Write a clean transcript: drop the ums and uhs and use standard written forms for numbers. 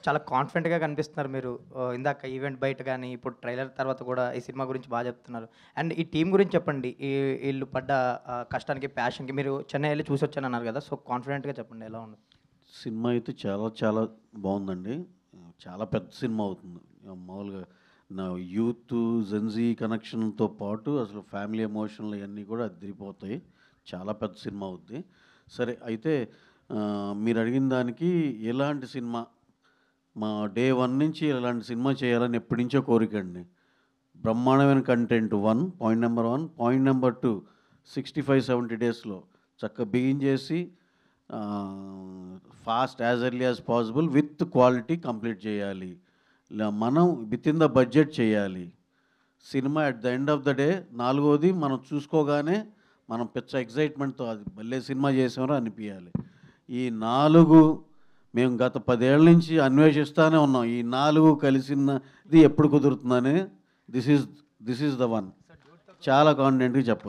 చాలా కాన్ఫిడెంట్‌గా కనిపిస్తున్నారు మీరు. ఇందాక ఈవెంట్ బయట గాని, ఇప్పుడు ట్రైలర్ తర్వాత కూడా ఈ సినిమా గురించి చెప్తున్నారు. అండ్ ఈ టీమ్ గురించి చెప్పండి. ఈళ్ళు పడ్డ కష్టానికి, ప్యాషన్‌కి మీరు చెన్నై ఎళ్లి చూసొచ్చానన్నారు గదా! సో, కాన్ఫిడెంట్‌గా చెప్పండి ఎలా ఉంది? సినిమా అయితే చాలా చాలా బావుందండి. చాలా పెద్ద సినిమా అవుతుంది. మామూలుగా నా యూత్, జెన్‌జీ కనెక్షన్‌తో పాటు అసలు ఫ్యామిలీ ఎమోషన్‌లు ఇయన్నీ కూడా అదిరిపోతాయి. చాలా పెద్ద సినిమా అవుద్ది. సరే అయితే మీరడిగిన దానికి ఎలాంటి సినిమా మా డే 1 నుంచి ఇలాంటి సినిమా చేయాలని ఎప్పటినుంచో కోరికండి. బ్రహ్మాండమైన content 1 point number 1. Point number 2 65, 70 డేస్‌లో చక్కగా బిగిన్ చేసి fast as early as possible with quality complete చేయాలి. మనం వితిన్ ద బడ్జెట్ చేయాలి. Cinema at the end of the day నాలుగోది మనం చూసుకోగానే మనం పిచ్చ ఎక్సైట్మెంట్‌తో అది భలే సినిమా చేసాంరా అనిపియాలి. ఈ 4 మేము గత 10 ఏళ్ల నుంచి అన్వేషిస్తానే ఉన్నాం. ఈ 4 కలిసినది ఎప్పుడు కుదురుతుందని దిస్ ఈజ్ ద వన్. చాలా కాన్ఫిడెంట్‌గా చెప్పొచ్చు.